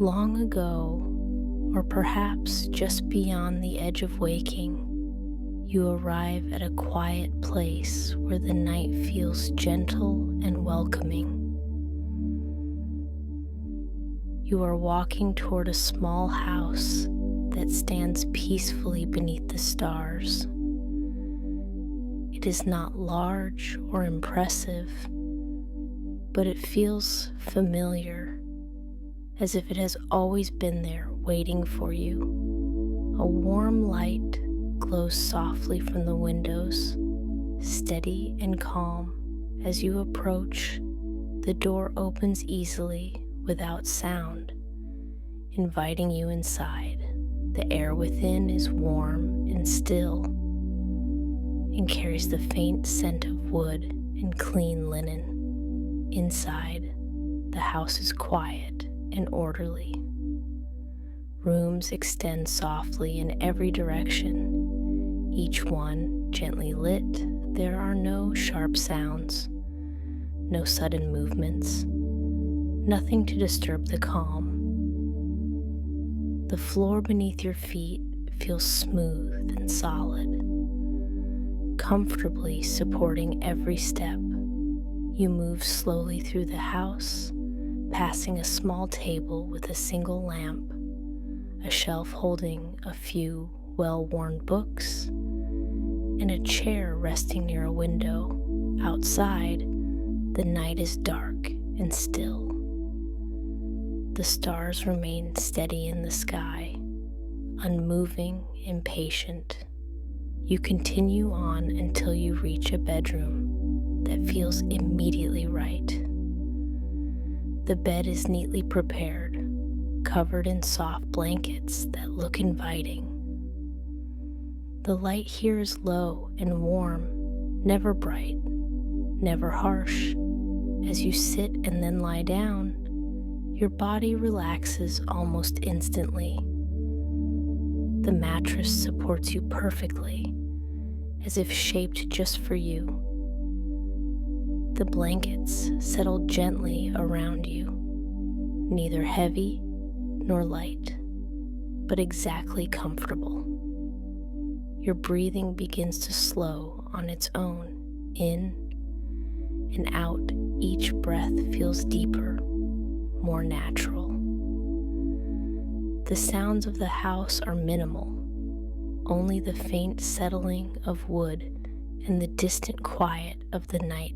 Long ago, or perhaps just beyond the edge of waking, you arrive at a quiet place where the night feels gentle and welcoming. You are walking toward a small house that stands peacefully beneath the stars. It is not large or impressive, but it feels familiar, as if it has always been there waiting for you. A warm light glows softly from the windows, steady and calm. As you approach, the door opens easily without sound, inviting you inside. The air within is warm and still, and carries the faint scent of wood and clean linen. Inside, the house is quiet and orderly. Rooms extend softly in every direction, each one gently lit. There are no sharp sounds, no sudden movements, nothing to disturb the calm. The floor beneath your feet feels smooth and solid, comfortably supporting every step. You move slowly through the house, passing a small table with a single lamp, a shelf holding a few well-worn books, and a chair resting near a window. Outside, the night is dark and still. The stars remain steady in the sky, unmoving and patient. You continue on until you reach a bedroom that feels immediately right. The bed is neatly prepared, covered in soft blankets that look inviting. The light here is low and warm, never bright, never harsh. As you sit and then lie down, your body relaxes almost instantly. The mattress supports you perfectly, as if shaped just for you. The blankets settle gently around you, neither heavy nor light, but exactly comfortable. Your breathing begins to slow on its own, in and out. Each breath feels deeper, more natural. The sounds of the house are minimal, only the faint settling of wood and the distant quiet of the night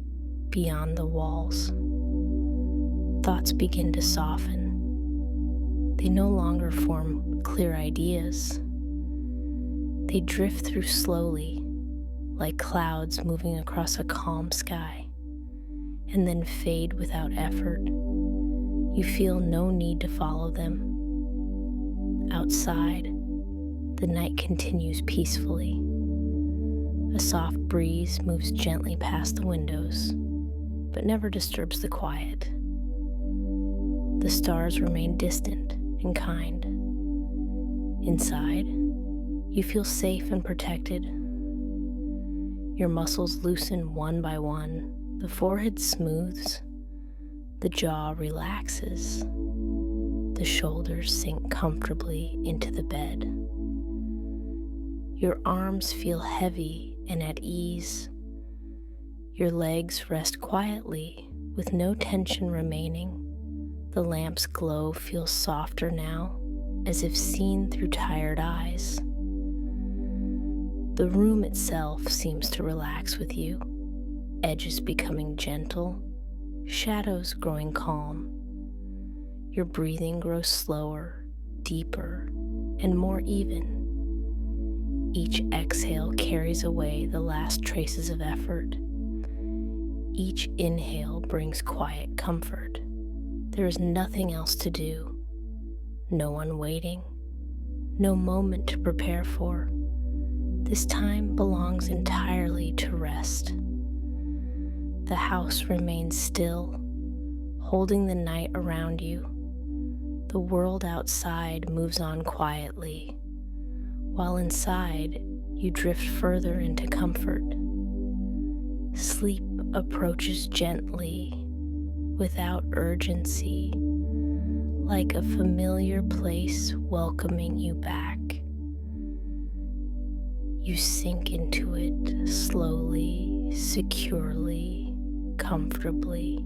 beyond the walls. Thoughts begin to soften. They no longer form clear ideas. They drift through slowly, like clouds moving across a calm sky, and then fade without effort. You feel no need to follow them. Outside, the night continues peacefully. A soft breeze moves gently past the windows, but never disturbs the quiet. The stars remain distant and kind. Inside, you feel safe and protected. Your muscles loosen one by one. The forehead smooths. The jaw relaxes. The shoulders sink comfortably into the bed. Your arms feel heavy and at ease. Your legs rest quietly with no tension remaining. The lamp's glow feels softer now, as if seen through tired eyes. The room itself seems to relax with you, edges becoming gentle, shadows growing calm. Your breathing grows slower, deeper, and more even. Each exhale carries away the last traces of effort. Each inhale brings quiet comfort. There is nothing else to do, no one waiting, no moment to prepare for. This time belongs entirely to rest. The house remains still, holding the night around you. The world outside moves on quietly, while inside you drift further into comfort. Sleep approaches gently, without urgency, like a familiar place welcoming you back. You sink into it slowly, securely, comfortably,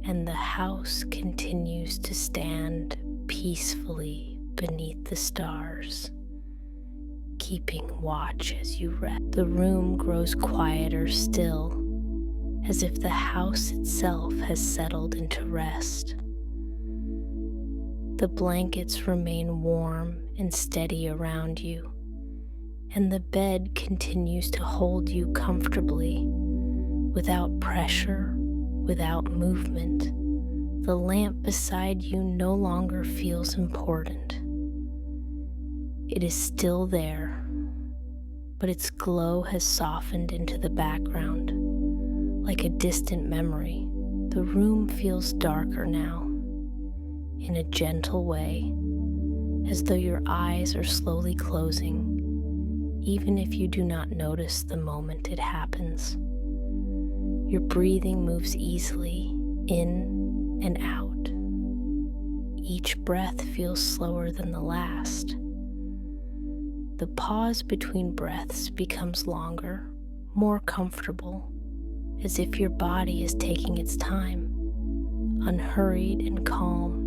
and the house continues to stand peacefully beneath the stars, keeping watch as you rest. The room grows quieter still, as if the house itself has settled into rest. The blankets remain warm and steady around you, and the bed continues to hold you comfortably, without pressure, without movement. The lamp beside you no longer feels important. It is still there, but its glow has softened into the background, like a distant memory. The room feels darker now, in a gentle way, as though your eyes are slowly closing, even if you do not notice the moment it happens. Your breathing moves easily in and out. Each breath feels slower than the last. The pause between breaths becomes longer, more comfortable, as if your body is taking its time, unhurried and calm.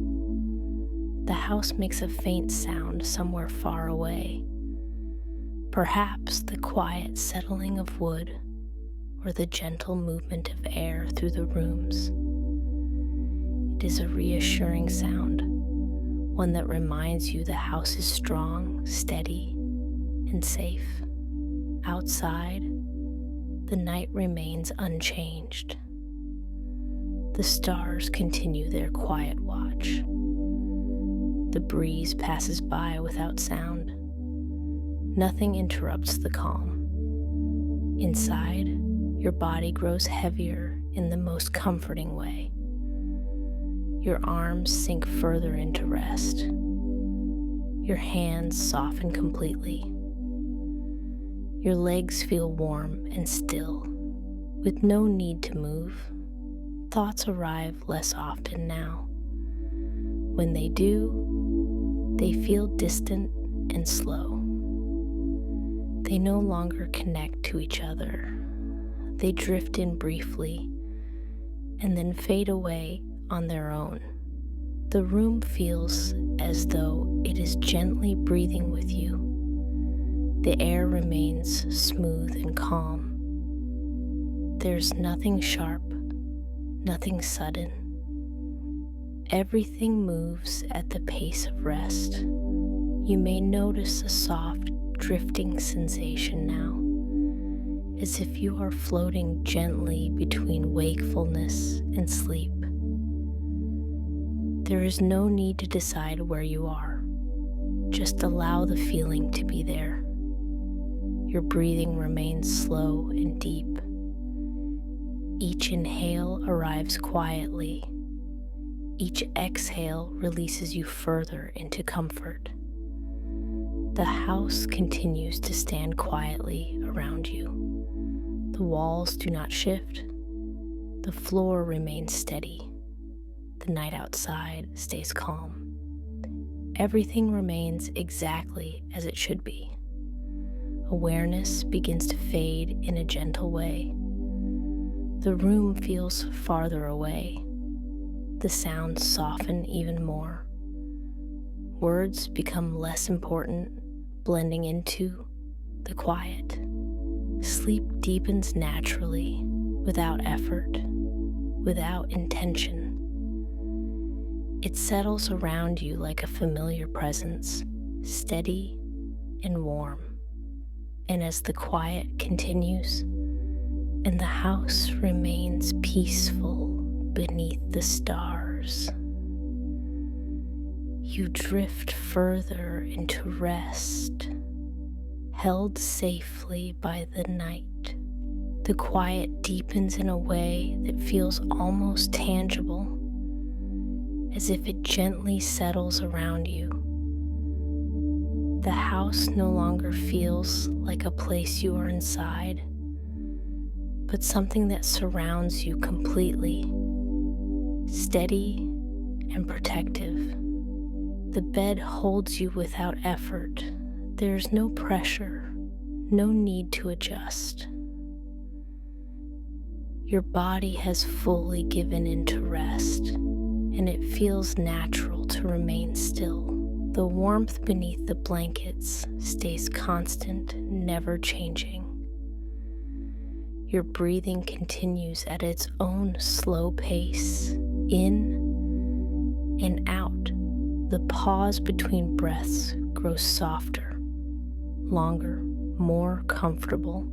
The house makes a faint sound somewhere far away, perhaps the quiet settling of wood or the gentle movement of air through the rooms. It is a reassuring sound, one that reminds you the house is strong, steady, and safe. Outside, the night remains unchanged. The stars continue their quiet watch. The breeze passes by without sound. Nothing interrupts the calm. Inside, your body grows heavier in the most comforting way. Your arms sink further into rest. Your hands soften completely. Your legs feel warm and still, with no need to move. Thoughts arrive less often now. When they do, they feel distant and slow. They no longer connect to each other. They drift in briefly and then fade away on their own. The room feels as though it is gently breathing with you. The air remains smooth and calm. There's nothing sharp, nothing sudden. Everything moves at the pace of rest. You may notice a soft, drifting sensation now, as if you are floating gently between wakefulness and sleep. There is no need to decide where you are. Just allow the feeling to be there. Your breathing remains slow and deep. Each inhale arrives quietly. Each exhale releases you further into comfort. The house continues to stand quietly around you. The walls do not shift. The floor remains steady. The night outside stays calm. Everything remains exactly as it should be. Awareness begins to fade in a gentle way. The room feels farther away. The sounds soften even more. Words become less important, blending into the quiet. Sleep deepens naturally, without effort, without intention. It settles around you like a familiar presence, steady and warm. And as the quiet continues, and the house remains peaceful beneath the stars, you drift further into rest, held safely by the night. The quiet deepens in a way that feels almost tangible, as if it gently settles around you. The house no longer feels like a place you are inside, but something that surrounds you completely, steady and protective. The bed holds you without effort. There's no pressure, no need to adjust. Your body has fully given into rest, and it feels natural to remain still. The warmth beneath the blankets stays constant, never changing. Your breathing continues at its own slow pace, in and out. The pause between breaths grows softer, longer, more comfortable.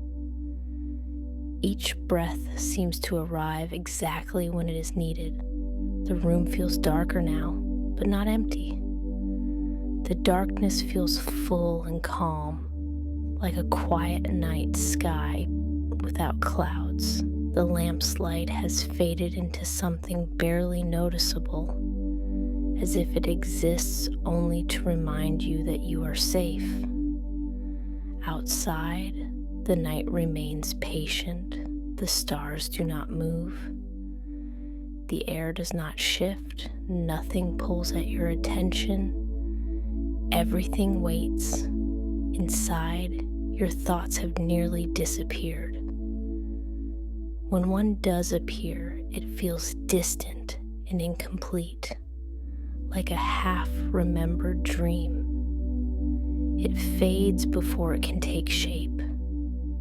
Each breath seems to arrive exactly when it is needed. The room feels darker now, but not empty. The darkness feels full and calm, like a quiet night sky without clouds. The lamp's light has faded into something barely noticeable, as if it exists only to remind you that you are safe. Outside, the night remains patient. The stars do not move. The air does not shift. Nothing pulls at your attention. Everything waits. Inside, your thoughts have nearly disappeared. When one does appear, it feels distant and incomplete, like a half-remembered dream. It fades before it can take shape.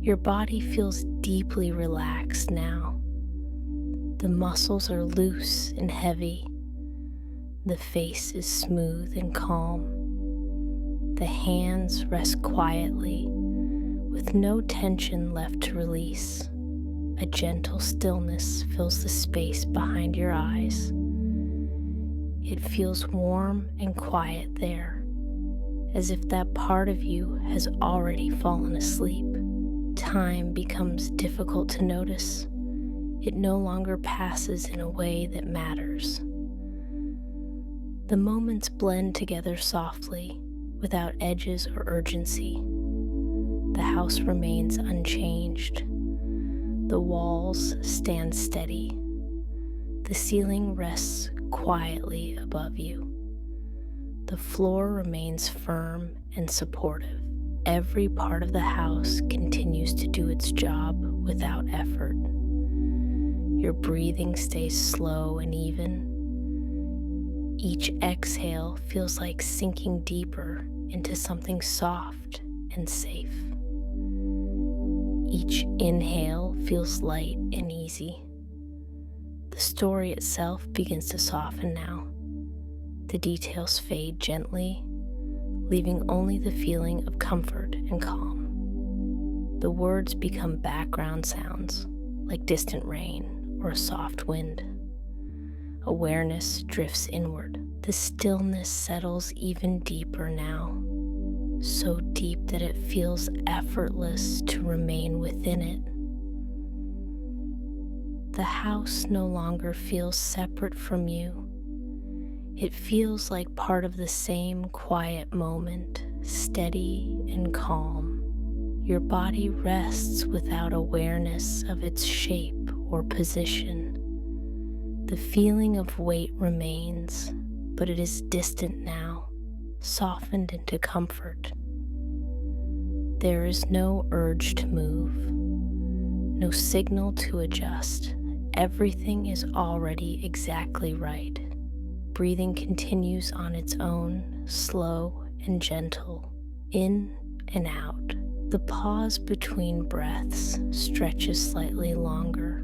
Your body feels deeply relaxed now. The muscles are loose and heavy. The face is smooth and calm. The hands rest quietly, with no tension left to release. A gentle stillness fills the space behind your eyes. It feels warm and quiet there, as if that part of you has already fallen asleep. Time becomes difficult to notice. It no longer passes in a way that matters. The moments blend together softly, without edges or urgency. The house remains unchanged. The walls stand steady. The ceiling rests quietly above you. The floor remains firm and supportive. Every part of the house continues to do its job without effort. Your breathing stays slow and even. Each exhale feels like sinking deeper into something soft and safe. Each inhale feels light and easy. The story itself begins to soften now. The details fade gently, leaving only the feeling of comfort and calm. The words become background sounds, like distant rain or a soft wind. Awareness drifts inward. The stillness settles even deeper now, so deep that it feels effortless to remain within it. The house no longer feels separate from you. It feels like part of the same quiet moment, steady and calm. Your body rests without awareness of its shape or position. The feeling of weight remains, but it is distant now, softened into comfort. There is no urge to move, no signal to adjust. Everything is already exactly right. Breathing continues on its own, slow and gentle, in and out. The pause between breaths stretches slightly longer,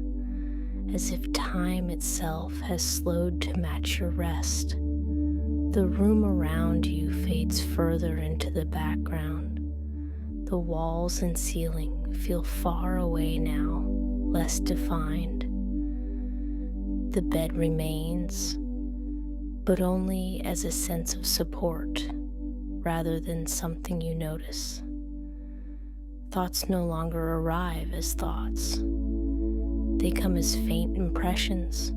as if time itself has slowed to match your rest. The room around you fades further into the background. The walls and ceiling feel far away now, less defined. The bed remains, but only as a sense of support, rather than something you notice. Thoughts no longer arrive as thoughts. They come as faint impressions,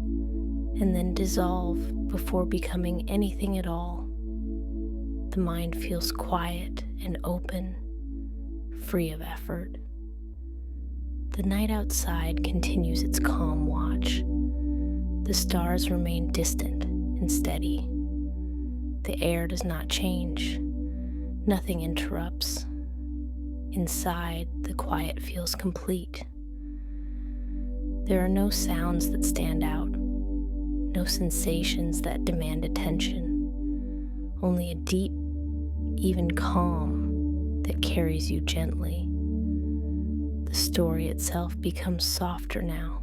and then dissolve before becoming anything at all. The mind feels quiet and open, free of effort. The night outside continues its calm watch. The stars remain distant and steady. The air does not change. Nothing interrupts. Inside, the quiet feels complete. There are no sounds that stand out, no sensations that demand attention, only a deep, even calm that carries you gently. The story itself becomes softer now.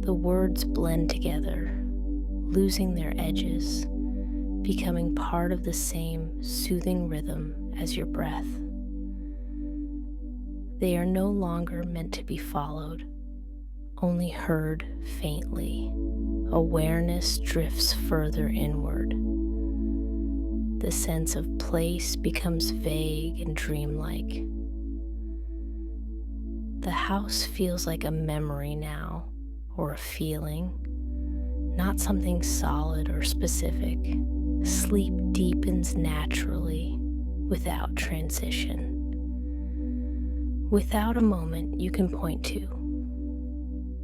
The words blend together, losing their edges, becoming part of the same soothing rhythm as your breath. They are no longer meant to be followed, only heard faintly. Awareness drifts further inward. The sense of place becomes vague and dreamlike. The house feels like a memory now, or a feeling, not something solid or specific. Sleep deepens naturally, without transition, without a moment you can point to.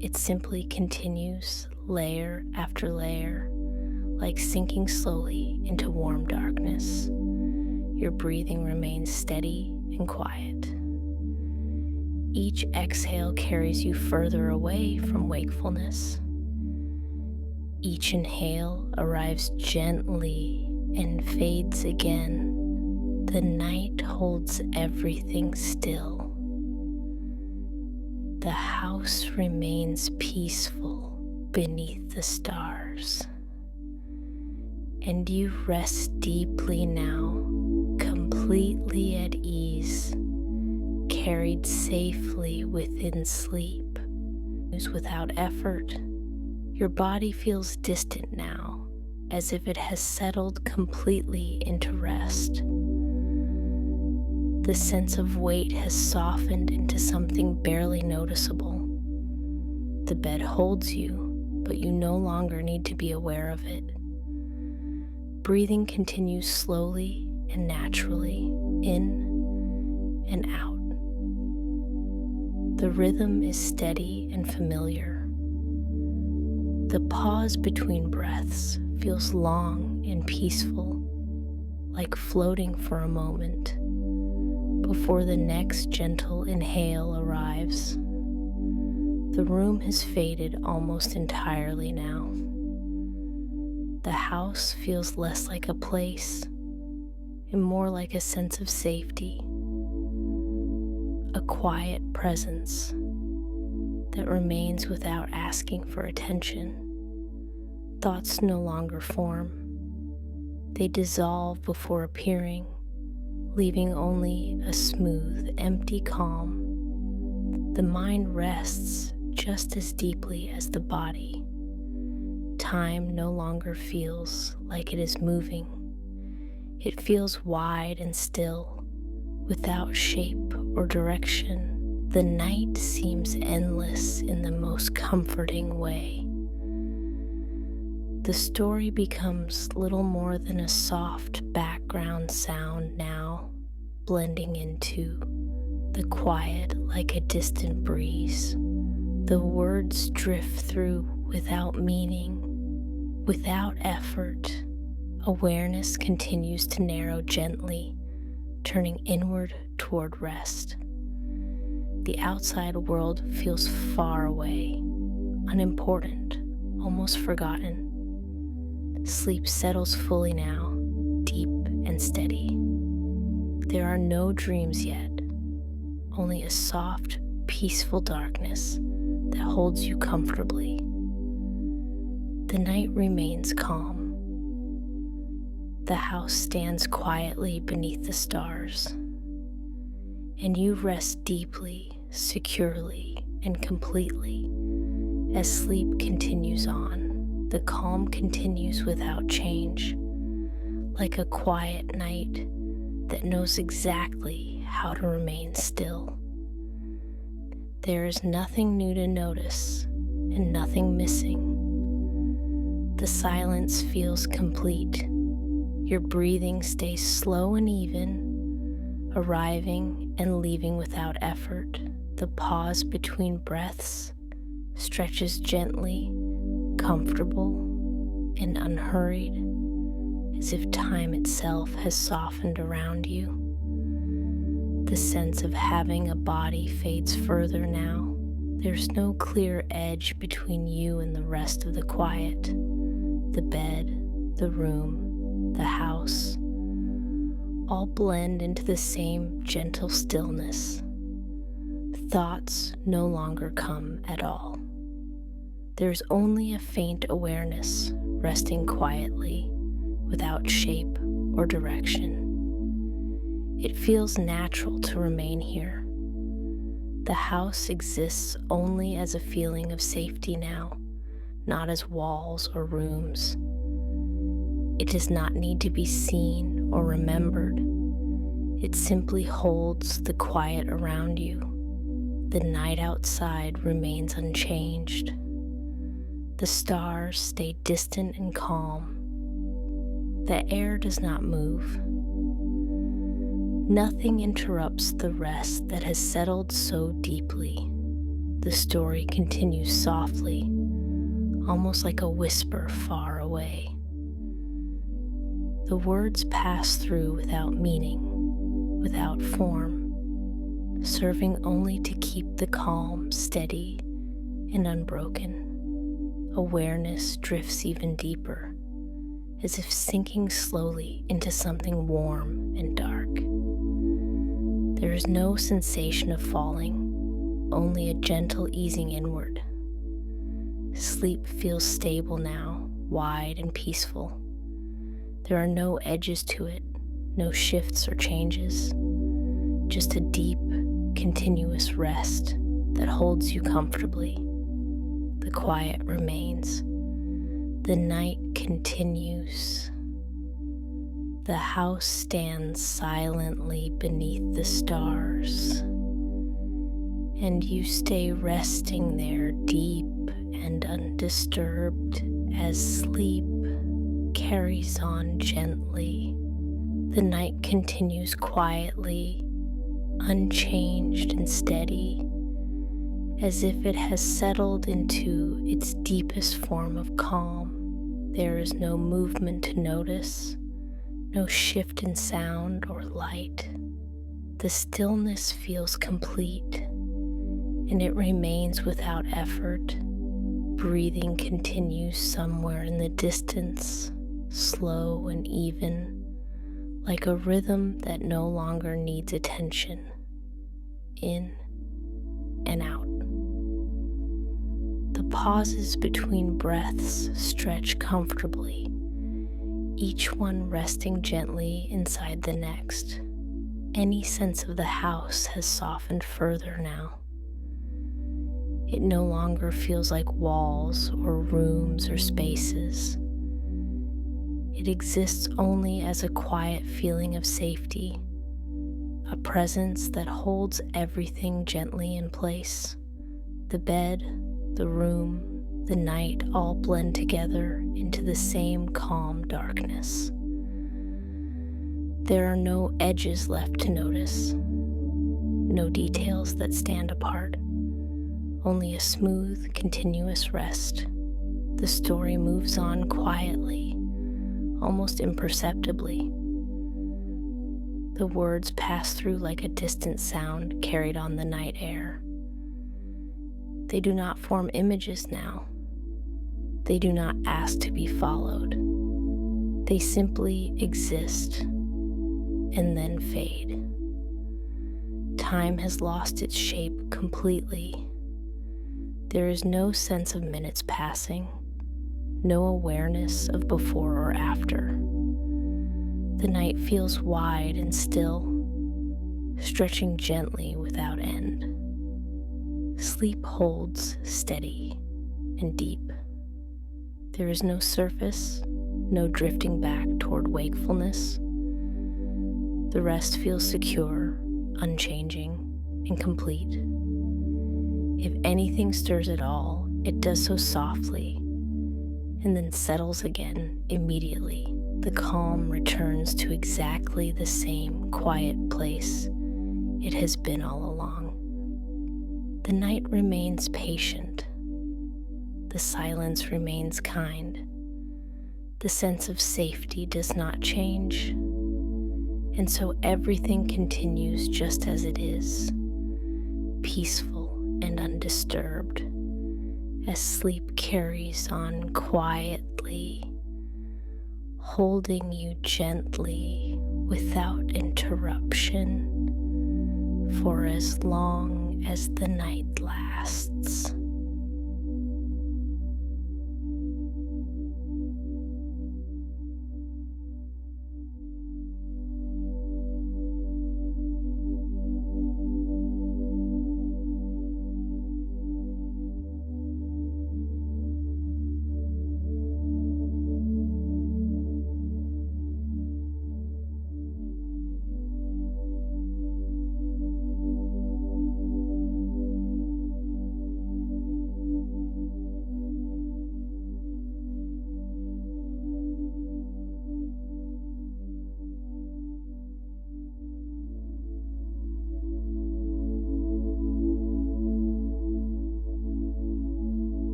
It simply continues layer after layer, like sinking slowly into warm darkness. Your breathing remains steady and quiet. Each exhale carries you further away from wakefulness. Each inhale arrives gently and fades again. The night holds everything still. The house remains peaceful beneath the stars. And you rest deeply now, completely at ease, carried safely within sleep. Without effort, your body feels distant now, as if it has settled completely into rest. The sense of weight has softened into something barely noticeable. The bed holds you, but you no longer need to be aware of it. Breathing continues slowly and naturally, in and out. The rhythm is steady and familiar. The pause between breaths feels long and peaceful, like floating for a moment before the next gentle inhale arrives. The room has faded almost entirely now. The house feels less like a place and more like a sense of safety, a quiet presence that remains without asking for attention. Thoughts no longer form. They dissolve before appearing, leaving only a smooth, empty calm. The mind rests just as deeply as the body. Time no longer feels like it is moving. It feels wide and still, without shape or direction. The night seems endless in the most comforting way. The story becomes little more than a soft background sound now, blending into the quiet like a distant breeze. The words drift through without meaning, without effort. Awareness continues to narrow gently, turning inward toward rest. The outside world feels far away, unimportant, almost forgotten. Sleep settles fully now, deep and steady. There are no dreams yet, only a soft, peaceful darkness that holds you comfortably. The night remains calm. The house stands quietly beneath the stars, and you rest deeply, securely, and completely as sleep continues on. The calm continues without change, like a quiet night that knows exactly how to remain still. There is nothing new to notice and nothing missing. The silence feels complete. Your breathing stays slow and even, arriving and leaving without effort. The pause between breaths stretches gently, comfortable, and unhurried, as if time itself has softened around you. The sense of having a body fades further now. There's no clear edge between you and the rest of the quiet. The bed, the room, the house, all blend into the same gentle stillness. Thoughts no longer come at all. There's only a faint awareness resting quietly, without shape or direction. It feels natural to remain here. The house exists only as a feeling of safety now, not as walls or rooms. It does not need to be seen or remembered. It simply holds the quiet around you. The night outside remains unchanged. The stars stay distant and calm. The air does not move. Nothing interrupts the rest that has settled so deeply. The story continues softly, almost like a whisper far away. The words pass through without meaning, without form, serving only to keep the calm steady and unbroken. Awareness drifts even deeper, as if sinking slowly into something warm and dark. There is no sensation of falling, only a gentle easing inward. Sleep feels stable now, wide and peaceful. There are no edges to it, no shifts or changes, just a deep, continuous rest that holds you comfortably. The quiet remains. The night continues. The house stands silently beneath the stars, and you stay resting there deep and undisturbed as sleep carries on gently. The night continues quietly, unchanged and steady, as if it has settled into its deepest form of calm. There is no movement to notice, no shift in sound or light. The stillness feels complete, and it remains without effort. Breathing continues somewhere in the distance, slow and even, like a rhythm that no longer needs attention. In and out. The pauses between breaths stretch comfortably, each one resting gently inside the next. Any sense of the house has softened further now. It no longer feels like walls or rooms or spaces. It exists only as a quiet feeling of safety, a presence that holds everything gently in place. The bed, the room, the night all blend together into the same calm darkness. There are no edges left to notice, no details that stand apart, only a smooth, continuous rest. The story moves on quietly, almost imperceptibly. The words pass through like a distant sound carried on the night air. They do not form images now. They do not ask to be followed. They simply exist and then fade. Time has lost its shape completely. There is no sense of minutes passing, no awareness of before or after. The night feels wide and still, stretching gently without end. Sleep holds steady and deep. There is no surface, no drifting back toward wakefulness. The rest feels secure, unchanging, and complete. If anything stirs at all, it does so softly, and then settles again immediately. The calm returns to exactly the same quiet place it has been all along. The night remains patient. The silence remains kind. The sense of safety does not change, and so everything continues just as it is, peaceful and undisturbed, as sleep carries on quietly, holding you gently without interruption for as long as the night lasts.